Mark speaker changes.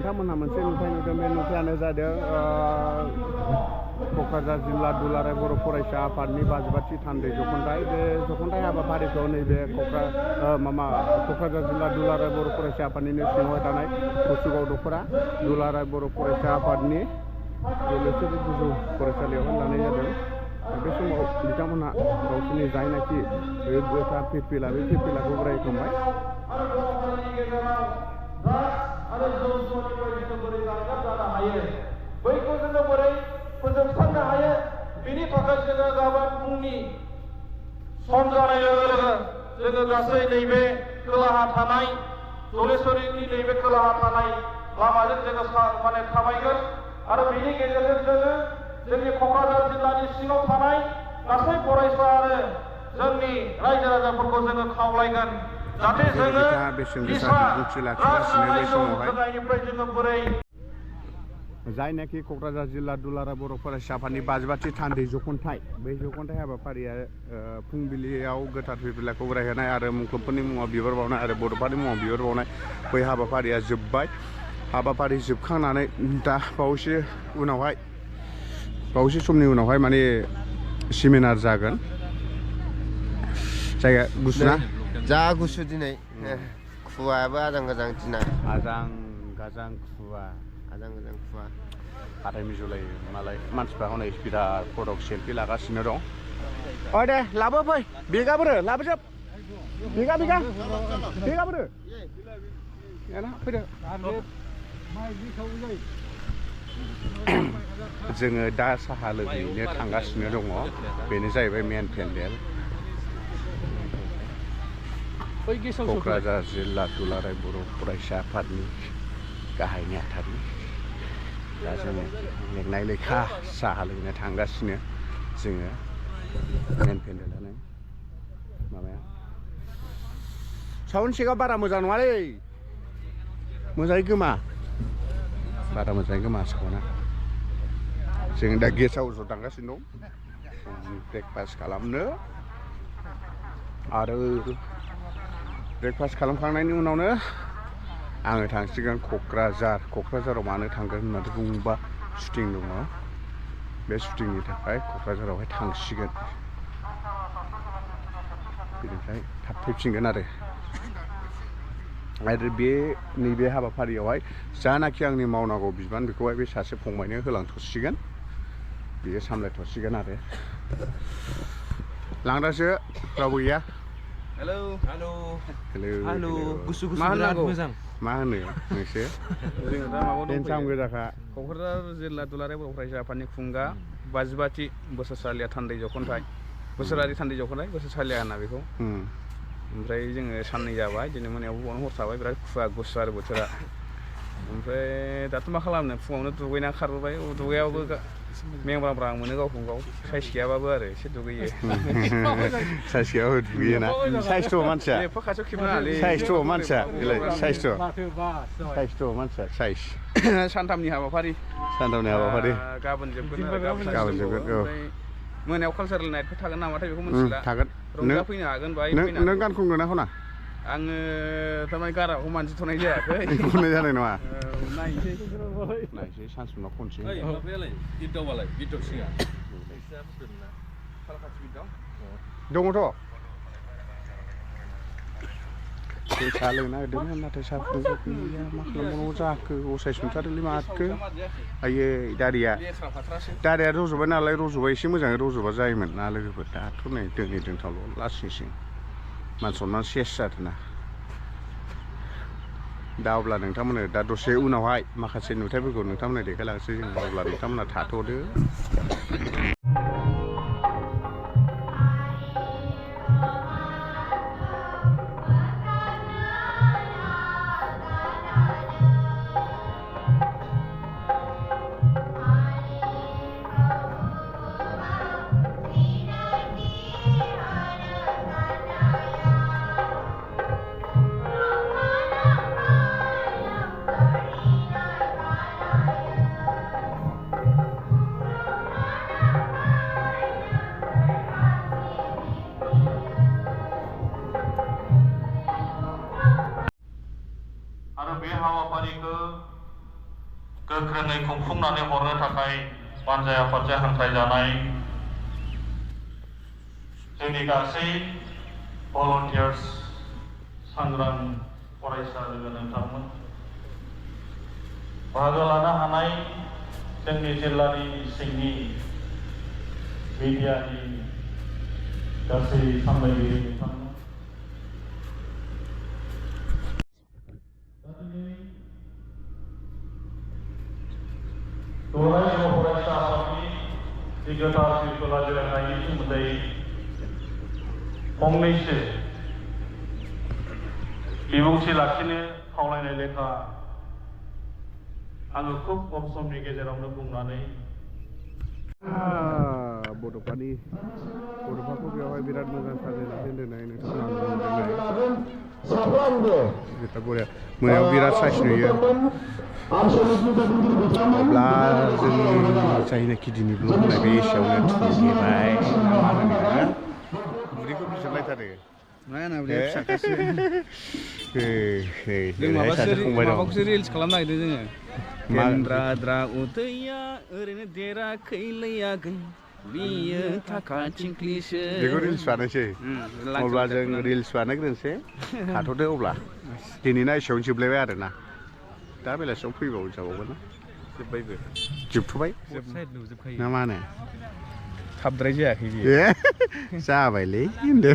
Speaker 1: नोंथांमोनहा मोनसे नुथाय नुदों बे नुथायानो जादों क'क्राझार जिल्ला दुलाराय बर' फरायसा आफादनि 52थि थान्दै जख'न्थाइ बे जख'न्थाइ हाबाफारिखौ नैबे क'क्राझार जिल्ला दुलाराय बर' फरायसा आफादनिनो सिङाव थानाय कुसुगाव दख'रा दुलाराय बर' फरायसा आफादनि जौलेसोरि गोजौ फरायसालियाव लानाय जादों। बे समाव बिथांमोनहा गावसोरनि जायनाखि गोथार फिरफिला बे फिरफिलाखौ उरायखांबाय। आरो जौ जुवानिफ्राय जोङो बोरै जानगार जानो हायो, बैखौ जोङो बोरै फोजोबस्रांनो हायो, बेनि थाखाय जोङो गाबोन फुंनि सम जानाय लोगो लोगो जोङो गासै नैबे खोलाहा थानाय जलेश्वरीनि नैबे खोलाहा थानाय लामाजों जोङो थाबायगोन आरो बेनि गेजेरजों जोङो जोंनि क'क्राझार जिल्लानि सिङाव थानाय गासै फरायसा आरो जोंनि रायजो राजाफोरखौ जोङो खावलायगोन जाहाथे जोङो निसा ड्राग्स लानाय जौ लोंनायनिफ्राय जोङो बोरै जायनाखि क'क्राझार जिल्ला दुलाराय बर' फरायसा आफादनि 52थि थान्दै जख'न्थाइ बै जख'न्थाइ हाबाफारिया फुंबिलियाव गोथार फिरफिलाखौ उरायहोनाय आरो मुंख्लबफोरनि मुङाव बिबार बावनाय आरो बड'फानि मुङाव बिबार बावनाय बै हाबाफारिया जोब्बाय। हाबाफारि जोबखांनानै दा बावैसो समनि उनावहाय माने सेमिनार जागोन। जायगा गुसु ना?
Speaker 2: जा गुसु दिनै खुवायाबो आजां गाजां दिना
Speaker 1: आजां गाजां खुवा हाथाय मिजौलायो मालाय मानसिफ्रा हनै बिराद फटक सेलफि लागासिनो दं। अ दे लाबो फै बेगाबोरो लाबोजोब बेगाबोरो फैदो। जोङो दा साहा लोंहैनो थांगासिनो दङ। बेनो जाहैबाय मेन पेन्डेल क'क्राझार जिल्ला दुलाराय बर' फरायसा आफादनि गाहाय नेहाथारि। दा जोङो लेंनाय लेखा साहा लोंनो थांगासिनो। जोङो मेन पेन्डेलानो माबाया साउन्ड चेकआ बारा मोजां नङालै, मोजाङै गोमा बारा मोजाङै गोमा साउन्डआ। जों दा गेस्ट हाउसआव थांगासिनो दं ब्रेकफास्ट खालामनो आरो ब्रेकफास्ट खालामखांनायनि उनावनो आङो थांसिगोन क'क्राझाराव मानो थांगोन होननानै बुङोबा शुटिं दङ। बे शुटिंनि थाखाय क'क्राझारावहाय थांसिगोन। बेनिफ्राय थाब फैफिनगोन आरो नैबे हाबाफारियावहाय जानाखि आंनि मावनांगौ बिबान बेखौहाय बे सासे फंबायनो होलांथ'सिगोन। बियो सामलायथ'सिगोन आरो लांदांसो रावबो गैया।
Speaker 3: हेलौ गुसु
Speaker 1: मा होननांगौ
Speaker 3: मोजां
Speaker 1: मा होनो नोंसोर
Speaker 3: जोङो दा माबायाव
Speaker 1: टेनसाम गोजाखा
Speaker 3: क'क्राझार जिल्ला दुलाराय बर' फरायसा आफादनि खुंगा 52थि बोसोरसालिया थान्दै जख'न्थाइ बोसोरारि थान्दै जख'न्थाइ बोसोरसालिया होनना बेखौ। ओमफ्राय जोङो साननै जाबाय दिनै मोनायाव हर थाबाय बिराद खुवा गुसु आरो बोथोरा। ओमफ्राय दाथ' मा खालामनो फुङावनो दुगैना खारबोबाय। दुगैयाबाबो मेंब्राब्रा मोनो गावखौ गाव साइस गैयाबाबो आरो एसे दुगैयो।
Speaker 1: साइस गैयाबाबो दुगैयोना साइसथ' मानसिया
Speaker 3: खाथियाव खेबनो हालै
Speaker 1: साइसथ' मानसिया साइसथ' मानसिया साइस
Speaker 3: सानथामनि हाबाफारि गाबोन जोबगोन मोनायाव कालसारेल नाइटफोर थागोन नामाथाय बेखौ मिथिला।
Speaker 1: थागोन
Speaker 3: रंजाफैनो हागोन बाहाय
Speaker 1: नों गान खनगोन ना खना?
Speaker 3: आङो थारमाने गाराखौ मानजिथ'नाय जायाखै।
Speaker 1: खननाय जानाय नङा
Speaker 3: नायनोसै
Speaker 1: सानसे उनाव खनसै। दङथ' जों साहा लोंनो नागिरदोंमोन नाथाय साहा फुदुंग्रा गैया। मा खालामबावनांगौ जाखो असाइस मोनथारोलै माथो। आयै दारिया रज'बाय नालाय एसे मोजाङै रज'बा जायोमोन ना लोगोफोर। दाथ' नै दोंनै दोंथामल' लासिंसिं मान सनमान सेस जादोंना। दा अब्ला नोंथांमोननो दा दसे उनावहाय माखासे नुथायफोरखौ नोंथांमोननो देखायलांसै जों। अब्ला नोंथांमोनहा थाथ'दो। गोख्रोङै खुंफुंनानै हरनो थाखाय बानजाय आफादजों हांख्रायजानाय जोंनि गासै भलन्टियार्स सांग्रां फरायसा लोगो नोंथांमोन बाहागो लानो हानाय जोंनि जिल्लानि सिंनि मिडियानि गासै सामलायगिरि नोंथांमोन दुलाराय बर' फरायसा आफादनि जि गोथार सिरकुलार जिरायनायनि सोमोन्दै फंनैसो बिबुंथि लाखिनो खावलायनाय लेखा आङो खुब खम समनि गेजेरावनो बुंनानै
Speaker 3: बड'फाखौ बेवहाय बिराद मोजां साजायनानै दोननाय नोंथांमोना बरिया मोनायाव बिराद साइस नुयो अब्ला जोंनि जायनाखि दिनै ब्लग होनाय बे एसेयावनो थुंगेबाय मा होनो बुरैखौ बिजिरलायथारो माबाखौसो रिल्स खालामनो नागिरदों जोङो गेन्द्राद्रा उदैया ओरैनो देराखैलैयागै बियो थाखा थिंख्लिसो
Speaker 2: बेखौ रिल्स बानायसै अब्ला जों रिल्स बानायग्रोनोसै थाथ'दो अब्ला दिनैना एसेयावनो जोबलायबाय आरोना दा बेलासियाव फैबावजाबावगोन ना जोबथ'बाय ना मा होनो
Speaker 3: थाबद्राय जायाखै
Speaker 2: जाबायलै होनदो